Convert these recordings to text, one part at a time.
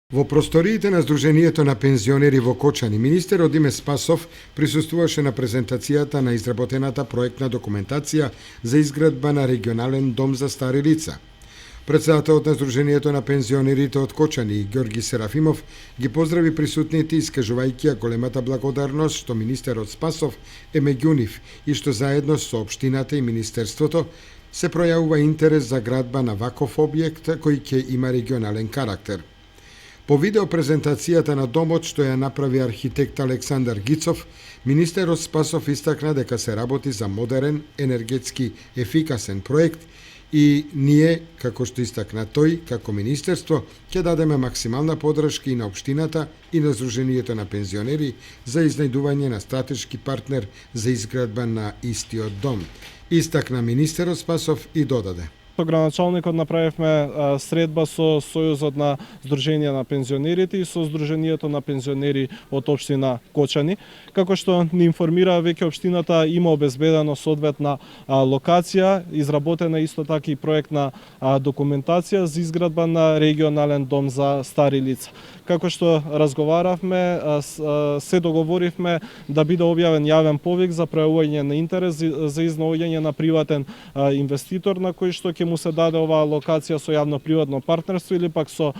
Во просториите на Сдруженијето на пензионери во Кочани, министерот Диме Спасов присуствуваше на презентацијата на изработената проектна документација за изградба на регионален дом за стари лица. Претседателот на Сдруженијето на пензионерите од Кочани, Ѓорги Серафимов, ги поздрави присутните искажувајќи ја големата благодарност што министерот Спасов е меѓу нив и што заедно со општината и министерството се пројавува интерес за градба на ваков објект кој ќе има регионален карактер. По видео презентацијата на домот што ја направи архитект Александар Гицов, министерот Спасов истакна дека се работи за модерен, енергетски ефикасен проект и ние, како што истакна тој, како министерство, ќе дадеме максимална подршка и на општината и на Сдруженијето на пензионери за изнајдување на стратешки партнер за изградба на истиот дом. Истакна министерот Спасов и додаде: Со градоначалникот направивме средба со Сојузот на Сдруженија на пензионерите и со Сдруженијето на пензионери од општина Кочани. Како што ни информира, веќе општината има обезбедено соодветна локација, изработена исто така и проектна документација за изградба на регионален дом за стари лица. Како што разговаравме, се договоривме да биде објавен јавен повик за пројавување на интерес за изнаоѓање на приватен инвеститор на кој што ќе му се даде оваа локација со јавно-приватно партнерство или пак со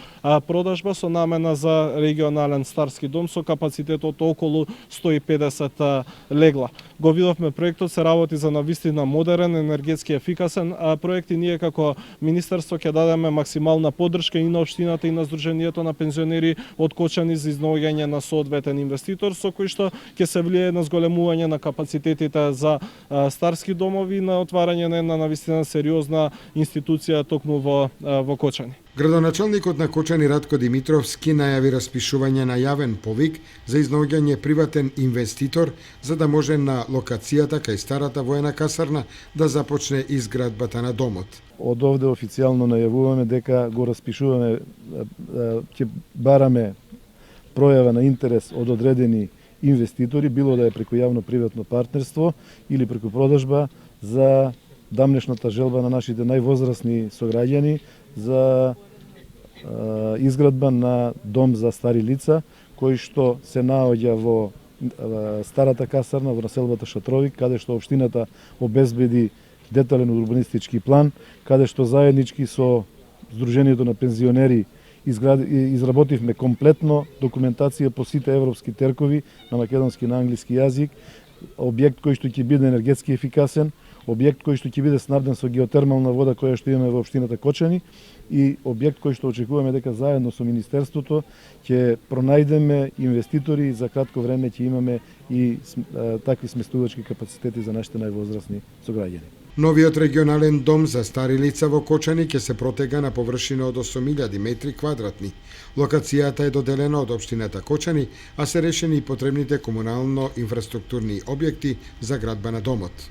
продажба со намена за регионален старски дом со капацитет од околу 150 легла. Го видовме проектот, се работи за навистина модерен, енергетски ефикасен проект и ние како министерство ќе дадеме максимална поддршка и на општината и на Сдруженијето на пензионери од Кочани за изнаоѓање на соодветен инвеститор со кој што ќе се влијае на зголемување на капацитетите за старски домови и на отварање на една навистина сериозна институција токму во Кочани. Градоначалникот на Кочани Ратко Димитровски најави распишување на јавен повик за изнаоѓање приватен инвеститор за да може на локацијата кај старата воена касарна да започне изградбата на домот. Од овде официјално најавуваме дека го распишуваме, ќе бараме пројава на интерес од одредени инвеститори, било да е преку јавно-приватно партнерство или преку продажба за дамнешната желба на нашите највозрасни сограѓани за изградба на дом за стари лица, кој што се наоѓа во старата касарна во населбата Шатровик, каде што општината обезбеди детален урбанистички план, каде што заеднички со Сдруженијето на пензионери изработивме комплетно документација по сите европски теркови на македонски и на англиски јазик, објект кој што ќе биде енергетски ефикасен, објект кој што ќе биде снабден со геотермална вода која што имаме во општината Кочани и објект кој што очекуваме дека заедно со министерството ќе пронајдеме инвеститори и за кратко време ќе имаме и такви сместувачки капацитети за нашите највозрасни сограѓани. Новиот регионален дом за стари лица во Кочани ќе се протега на површина од 8.000 метри квадратни. Локацијата е доделена од општината Кочани, а се решени и потребните комунално инфраструктурни објекти за градба на домот.